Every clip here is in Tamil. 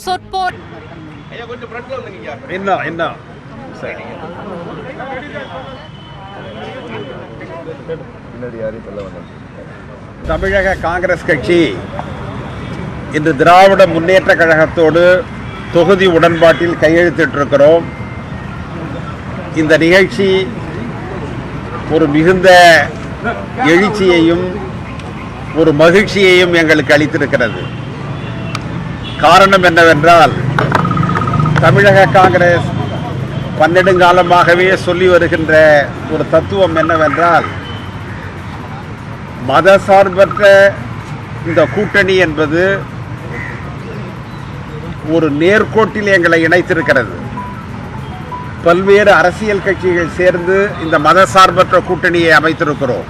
சொற்போர் என்ன தமிழக காங்கிரஸ் கட்சி இன்று திராவிட முன்னேற்ற கழகத்தோடு தொகுதி உடன்பாட்டில் கையெழுத்திட்டிருக்கிறோம். இந்த நிகழ்ச்சி ஒரு மிகுந்த எழுச்சியையும் ஒரு மகிழ்ச்சியையும் எங்களுக்கு அளித்திருக்கிறது. காரணம் என்னவென்றால், தமிழக காங்கிரஸ் பன்னெடுங்காலமாகவே சொல்லி வருகின்ற ஒரு தத்துவம் என்னவென்றால், மதசார்பற்ற இந்த கூட்டணி என்பது ஒரு நேர்கோட்டில் எங்களை இணைத்திருக்கிறது. பல்வேறு அரசியல் கட்சிகள் சேர்ந்து இந்த மதசார்பற்ற கூட்டணியை அமைத்திருக்கிறோம்.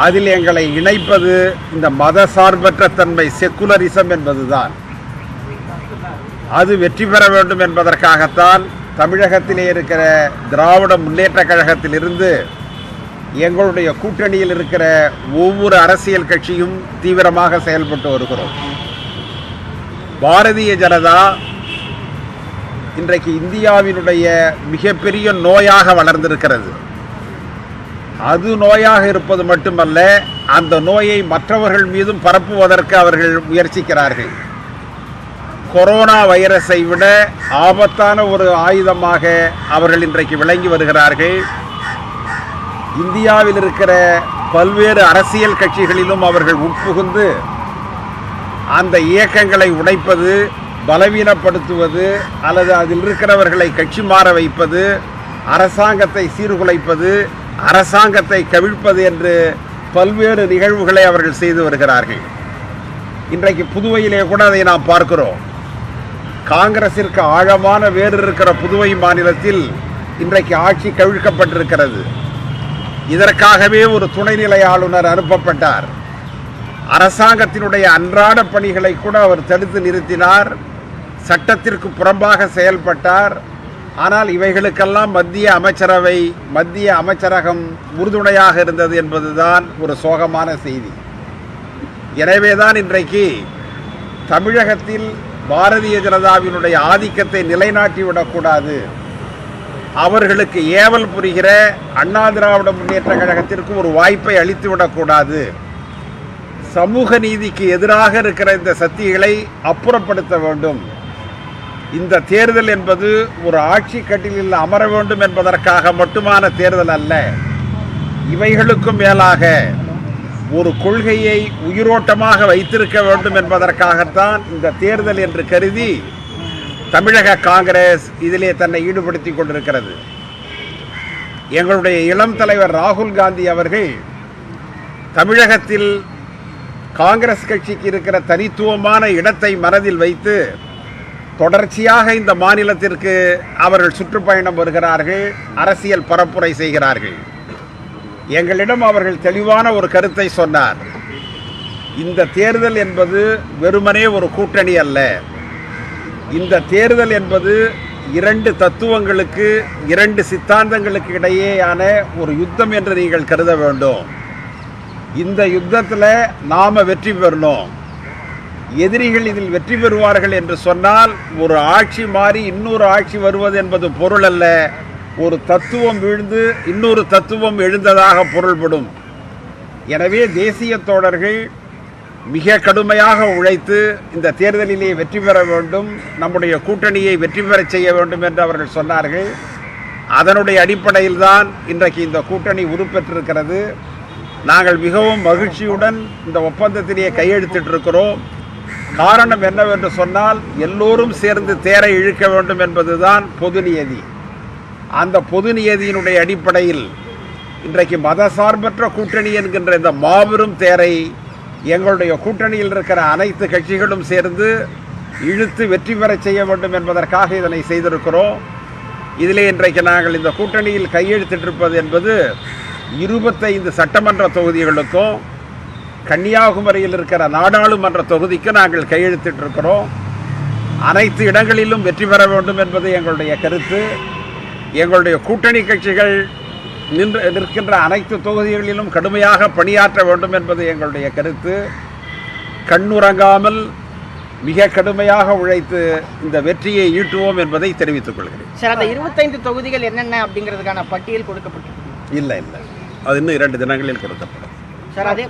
அதில் எங்களை இணைப்பது இந்த மதசார்பற்ற தன்மை, செக்குலரிசம் என்பதுதான். அது வெற்றி பெற வேண்டும் என்பதற்காகத்தான் தமிழகத்திலே இருக்கிற திராவிட முன்னேற்ற கழகத்திலிருந்து எங்களுடைய கூட்டணியில் இருக்கிற ஒவ்வொரு அரசியல் கட்சியும் தீவிரமாக செயல்பட்டு வருகிறோம். பாரதிய ஜனதா இன்றைக்கு இந்தியாவினுடைய மிகப்பெரிய நோயாக வளர்ந்திருக்கிறது. அது நோயாக இருப்பது மட்டுமல்ல, அந்த நோயை மற்றவர்கள் மீதும் பரப்புவதற்கு அவர்கள் முயற்சிக்கிறார்கள். கொரோனா வைரஸை விட ஆபத்தான ஒரு ஆயுதமாக அவர்கள் இன்றைக்கு விளங்கி வருகிறார்கள். இந்தியாவில் இருக்கிற பல்வேறு அரசியல் கட்சிகளிலும் அவர்கள் உட்புகுந்து அந்த இயக்கங்களை உடைப்பது, பலவீனப்படுத்துவது, அல்லது அதில் இருக்கிறவர்களை கட்சி மாற வைப்பது, அரசாங்கத்தை சீர்குலைப்பது, அரசாங்கத்தை கவிழ்ப்பது என்று பல்வேறு நிகழ்வுகளை அவர்கள் செய்து வருகிறார்கள். இன்றைக்கு புதுவையிலே கூட அதை நாம் பார்க்கிறோம். காங்கிரசிற்கு ஆழமான வேறு இருக்கிற புதுவை மாநிலத்தில் இன்றைக்கு ஆட்சி கவிழ்க்கப்பட்டிருக்கிறது. இதற்காகவே ஒரு துணைநிலை ஆளுநர் அனுப்பப்பட்டார். அரசாங்கத்தினுடைய அன்றாட பணிகளை கூட அவர் தடுத்து நிறுத்தினார். சட்டத்திற்கு புறம்பாக செயல்பட்டார். ஆனால் இவைகளுக்கெல்லாம் மத்திய அமைச்சரவை, மத்திய அமைச்சரகம் உறுதுணையாக இருந்தது என்பதுதான் ஒரு சோகமான செய்தி. எனவேதான் இன்றைக்கு தமிழகத்தில் பாரதிய ஜனதாவினுடைய ஆதிக்கத்தை நிலைநாட்டிவிடக்கூடாது, அவர்களுக்கு ஏவல் புரிகிற அண்ணா திராவிட முன்னேற்ற கழகத்திற்கு ஒரு வாய்ப்பை அளித்துவிடக்கூடாது, சமூக நீதிக்கு எதிராக இருக்கிற இந்த சக்திகளை அப்புறப்படுத்த வேண்டும். இந்த தேர்தல் என்பது ஒரு ஆட்சி கட்டிலில் அமர வேண்டும் என்பதற்காக மட்டுமான தேர்தல் அல்ல. இவைகளுக்கும் மேலாக ஒரு கொள்கையை உயிரோட்டமாக வைத்திருக்க வேண்டும் என்பதற்காகத்தான் இந்த தேர்தல் என்று கருதி தமிழக காங்கிரஸ் இதிலே தன்னை ஈடுபடுத்திக் கொண்டிருக்கிறது. எங்களுடைய இளம் தலைவர் ராகுல் காந்தி அவர்கள் தமிழகத்தில் காங்கிரஸ் கட்சிக்கு இருக்கிற தனித்துவமான இடத்தை மனதில் வைத்து தொடர்ச்சியாக இந்த மாநிலத்திற்கு அவர்கள் சுற்றுப்பயணம் வருகிறார்கள், அரசியல் பரப்புரை செய்கிறார்கள். எங்களிடம் அவர்கள் தெளிவான ஒரு கருத்தை சொன்னார். இந்த தேர்தல் என்பது வெறுமனே ஒரு கூட்டணி அல்ல. இந்த தேர்தல் என்பது இரண்டு தத்துவங்களுக்கு, இரண்டு சித்தாந்தங்களுக்கு இடையேயான ஒரு யுத்தம் என்று நீங்கள் கருத வேண்டும். இந்த யுத்தத்தில் நாம் வெற்றி பெறணும். எதிரிகள் இதில் வெற்றி பெறுவார்கள் என்று சொன்னால் ஒரு ஆட்சி மாறி இன்னொரு ஆட்சி வருவது என்பது பொருள் அல்ல. ஒரு தத்துவம் வீழ்ந்து இன்னொரு தத்துவம் எழுந்ததாக பொருள்படும். எனவே தேசிய தோழர்கள் மிக கடுமையாக உழைத்து இந்த தேர்தலிலே வெற்றி பெற வேண்டும், நம்முடைய கூட்டணியை வெற்றி பெறச் செய்ய வேண்டும் என்று அவர்கள் சொன்னார்கள். அதனுடைய அடிப்படையில் தான் இன்றைக்கு இந்த கூட்டணி உருப்பெற்றிருக்கிறது. நாங்கள் மிகவும் மகிழ்ச்சியுடன் இந்த ஒப்பந்தத்திலேயே கையெழுத்திட்டிருக்கிறோம். காரணம் என்னவென்று சொன்னால், எல்லோரும் சேர்ந்து தேரை இழுக்க வேண்டும் என்பதுதான் பொது நியதி. அந்த பொது நியதியினுடைய அடிப்படையில் இன்றைக்கு மதசார்பற்ற கூட்டணி என்கின்ற இந்த மாபெரும் தேரை எங்களுடைய கூட்டணியில் இருக்கிற அனைத்து கட்சிகளும் சேர்ந்து இழுத்து வெற்றி பெறச் செய்ய வேண்டும் என்பதற்காக இதனை செய்திருக்கிறோம். இதிலே இன்றைக்கு நாங்கள் இந்த கூட்டணியில் கையெழுத்திட்டிருப்பது என்பது 25 சட்டமன்ற தொகுதிகளுக்கும் கன்னியாகுமரியில் இருக்கிற நாடாளுமன்ற தொகுதிக்கு நாங்கள் கையெழுத்திட்டிருக்கிறோம். அனைத்து இடங்களிலும் வெற்றி பெற வேண்டும் என்பது எங்களுடைய கருத்து. எங்களுடைய கூட்டணி கட்சிகள் நிற்கின்ற அனைத்து தொகுதிகளிலும் கடுமையாக பணியாற்ற வேண்டும் என்பது எங்களுடைய கருத்து. கண்ணுறங்காமல் மிக கடுமையாக உழைத்து இந்த வெற்றியை ஈட்டுவோம் என்பதை தெரிவித்துக் கொள்கிறேன். சார், அந்த 25 தொகுதிகள் என்னென்ன அப்படிங்கிறதுக்கான பட்டியல் கொடுக்கப்பட்டிருக்கு? இல்லை, அது இன்னும் 2 தினங்களில் கொடுக்கப்படும். சார், அதே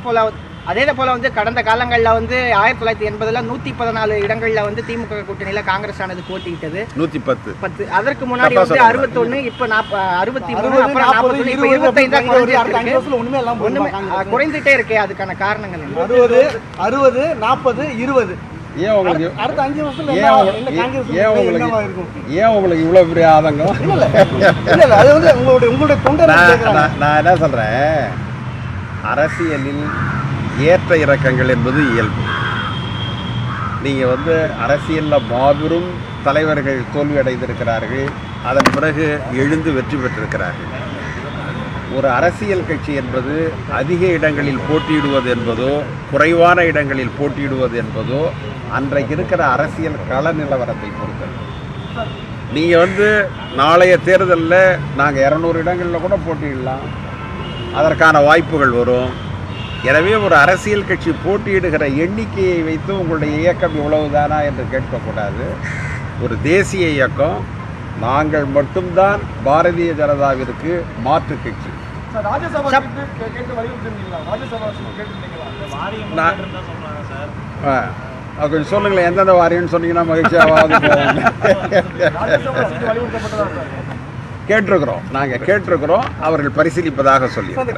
போல வந்து கடந்த காலங்களில் வந்து 1980 114 இடங்களில் வந்து திமுக கூட்டணியில் காங்கிரஸ் ஆனது போட்டியிட்டது. 110. அதற்கு முன்னாடி வந்து 61, இப்போ 63, அப்புறம் 41, இப்போ 25 ஒண்ணுமே குறைந்துட்டே இருக்கே. அதுக்கான காரணங்கள் என்ன? 60, 40, 20. ஏன் உங்களுக்கு அடுத்த 5 வருஷத்துல ஏன் உங்களுக்கு இவ்வளவு பெரிய ஆதங்கம்? இல்ல அது வந்து உங்களுடைய நான் என்ன சொல்றேன், அரசியலில் ஏற்ற இறக்கங்கள் என்பது இயல்பு. நீங்கள் வந்து அரசியலில் மாபெரும் தலைவர்கள் தோல்வி அடைந்திருக்கிறார்கள், அதன் பிறகு எழுந்து வெற்றி பெற்றிருக்கிறார்கள். ஒரு அரசியல் கட்சி என்பது அதிக இடங்களில் போட்டியிடுவது என்பதோ குறைவான இடங்களில் போட்டியிடுவது என்பதோ அன்றைக்கு இருக்கிற அரசியல் கள நிலவரத்தை பொறுத்தது. நீங்கள் வந்து நாளைய தேர்தலில் நாங்கள் 200 இடங்களில் கூட போட்டியிடலாம், அதற்கான வாய்ப்புகள் வரும். எனவே ஒரு அரசியல் கட்சி போட்டியிடுகிற எண்ணிக்கையை வைத்து உங்களுடைய இயக்கம் இவ்வளவுதானா என்று கேட்கக்கூடாது. ஒரு தேசிய இயக்கம், நாங்கள் மட்டும்தான் பாரதிய ஜனதாவிற்கு மாற்று கட்சி. கொஞ்சம் சொல்லுங்களேன், எந்தெந்த வாரியம்னு சொன்னீங்கன்னா மகிழ்ச்சியாவது கேட்டிருக்கிறோம். அவர்கள் பரிசீலிப்பதாக சொல்லி. கடந்த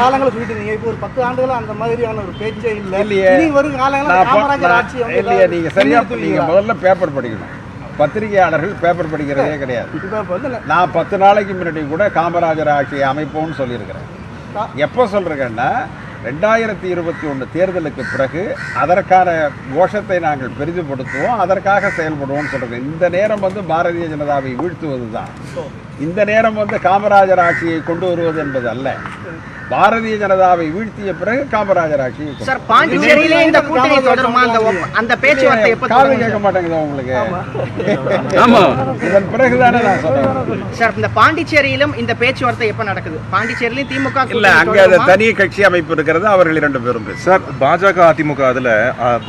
காலங்களில் சொல்லிட்டு இருந்தீங்க, இப்போ ஒரு 10 ஆண்டுகளா அந்த மாதிரியான ஒரு பேச்சே இல்லையே. நீங்க சரியா, நீங்க முதல்ல பேப்பர் படிக்கணும். பத்திரிகையாளர்கள் பேப்பர் படிக்கிறதே கிடையாது. நான் 10 நாளைக்கு முன்னாடி கூட காமராஜர் ஆட்சியை அமைப்போம்னு சொல்லியிருக்கிறேன். எப்போ சொல்றேன்னா 2021 தேர்தலுக்கு பிறகு அதற்கான கோஷத்தை நாங்கள் பெரிதுபடுத்துவோம், அதற்காக செயல்படுவோம்னு சொல்கிறேன். இந்த நேரம் வந்து பாரதிய ஜனதாவை வீழ்த்துவது தான். இந்த நேரம் வந்து காமராஜர் ஆட்சியை கொண்டு வருவது என்பது அல்ல. பாரதிய ஜனதாவை வீழ்த்திய பிறகு காமராஜர் ஆட்சியை சார், பாண்டிச்சேரியிலே இந்த கூட்டணி தொடருமா? அந்த பேச்சுவார்த்தை எப்ப காது கேட்க மாட்டேங்குதா உங்களுக்கு? ஆமா, இதன் பிறகுதானே நான் சொல்றேன். சார், இந்த பாண்டிச்சேரியிலும் இந்த பேச்சுவார்த்தை எப்ப நடக்குது? பாண்டிச்சேரியிலும் திமுக இல்ல, அங்க அது தனி கட்சி அமைப்பு இருக்கிறது, அவர்கள் 2 பேரும் சார். பாஜக அதிமுக அதுல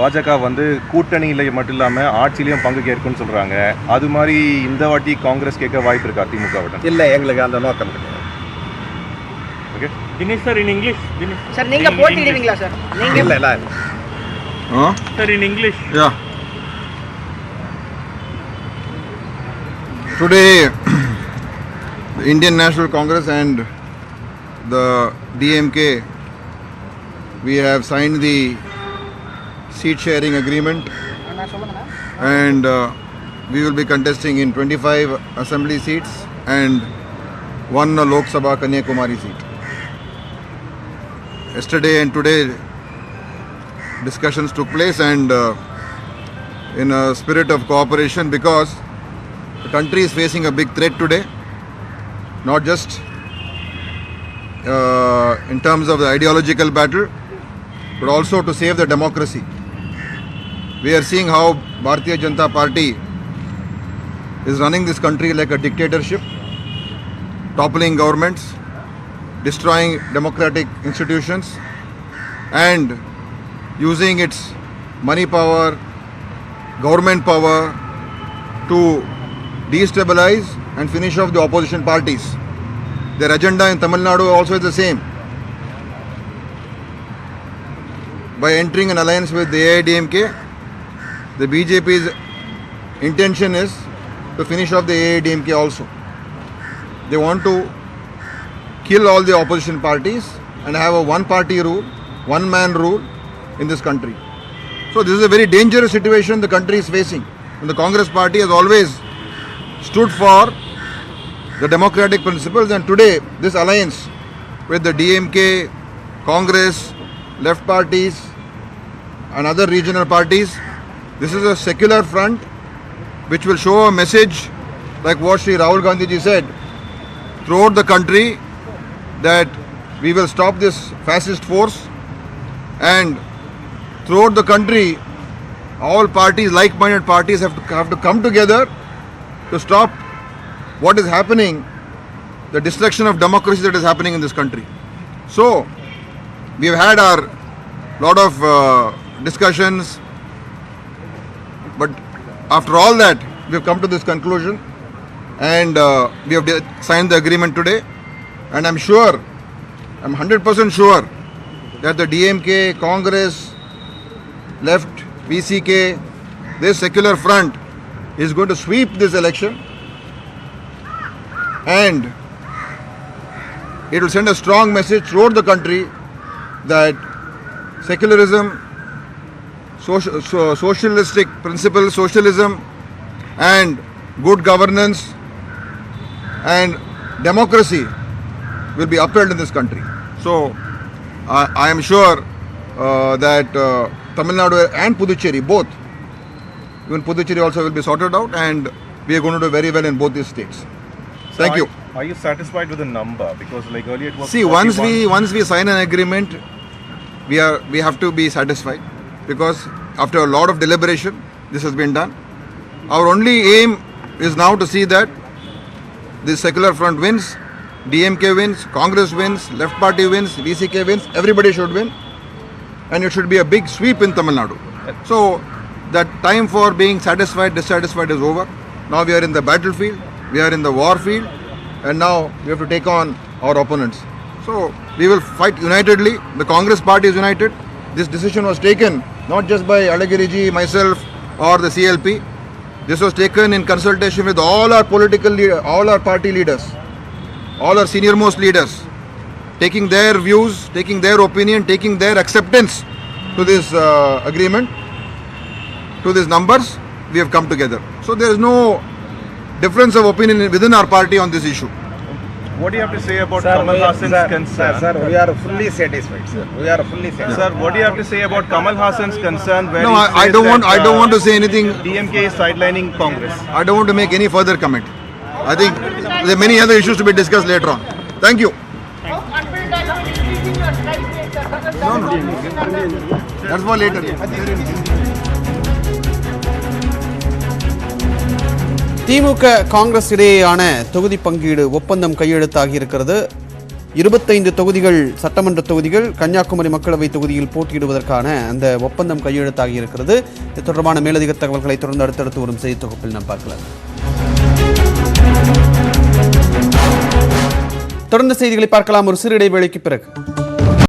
பாஜக வந்து கூட்டணியில மட்டும் இல்லாம ஆட்சியிலையும் பங்கு கேட்கும்னு சொல்றாங்க. அது மாதிரி இந்த வாட்டி காங்கிரஸ் கேட்க வாய்ப்பு இருக்கா திமுக விட? இல்ல, எங்களுக்கு அந்த நோக்கம் கிடையாது. Dinesh sir, in English. Dinesh. Sir, நீங்க போட்டிடுவீங்களா சார்? நீங்க இல்ல. Sir, in English. Yeah. Today, the Indian National Congress and the DMK, we have signed the seat sharing agreement, and we will be contesting in 25 assembly seats and 1 Lok Sabha Kanyakumari seat. Yesterday and today discussions took place, and in a spirit of cooperation, because the country is facing a big threat today, not just in terms of the ideological battle, but also to save the democracy. We are seeing how Bharatiya Janata Party is running this country like a dictatorship, toppling governments, destroying democratic institutions, and using its money power, government power to destabilize and finish off the opposition parties. Their agenda in Tamil Nadu also is the same. By entering an alliance with the AIDMK, the BJP's intention is to finish off the AIDMK also. They want to kill all the opposition parties and have a one-party rule, one-man rule in this country. So this is a very dangerous situation the country is facing. And the Congress party has always stood for the democratic principles, and today this alliance with the DMK, Congress, left parties and other regional parties, this is a secular front which will show a message like what Sri Rahul Gandhi ji said throughout the country, that we will stop this fascist force, and throughout the country all parties, like-minded parties have to come together to stop what is happening, the destruction of democracy that is happening in this country. So we have had our lot of discussions, But after all that, we have come to this conclusion, and we have signed the agreement today. And I'm sure, I'm 100% sure that the DMK, Congress, left, VCK, this secular front is going to sweep this election, and it will send a strong message throughout the country that secularism, socialistic principles, socialism and good governance and democracy will be upheld in this country. So I am sure that Tamil Nadu and Puducherry, both, even Puducherry also will be sorted out, and we are going to do very well in both these states. Thank you. Are you satisfied with the number? Because like earlier it was. See, 41. once we sign an agreement, we have to be satisfied, because after a lot of deliberation, this has been done. Our only aim is now to see that this secular front wins, DMK wins, Congress wins, Left Party wins, VCK wins. Everybody should win, and it should be a big sweep in Tamil Nadu. So that time for being satisfied, dissatisfied is over. Now we are in the battlefield, we are in the war field, and now we have to take on our opponents. So we will fight unitedly. The Congress party is united. This decision was taken not just by Alagiriji, myself, or the CLP. This was taken in consultation with all our political leaders, all our party leaders, all our senior most leaders, taking their views, taking their opinion, taking their acceptance to this agreement, to these numbers. We have come together. So there is no difference of opinion within our party on this issue. What do you have to say about Kamal Hassan's concern? Sir, we are fully satisfied, sir. We are fully satisfied. Sir, what do you have to say about Kamal Hassan's concern? Where No, he I says don't want. that, I don't want to say anything. DMK is sidelining Congress. I don't want to make any further comment. I think there are many other issues to be discussed later on. Thank you. That's for later. திமுக காங்கிரஸ் இடையேயான தொகுதி பங்கீடு ஒப்பந்தம் கையெழுத்தாகி இருக்கிறது. 25 தொகுதிகள், சட்டமன்ற தொகுதிகள் கன்னியாகுமரி மக்களவை தொகுதியில் போட்டியிடுவதற்கான அந்த ஒப்பந்தம் கையெழுத்தாகி இருக்கிறது. இது தொடர்பான மேலதிக தகவல்களை தொடர்ந்து அடுத்தடுத்து வரும் செய்தி தொகுப்பில் நாம் பார்க்கலாம். தொடர்ந்து செய்திகளை பார்க்கலாம் ஒரு சிறு இடைவேளைக்கு பிறகு.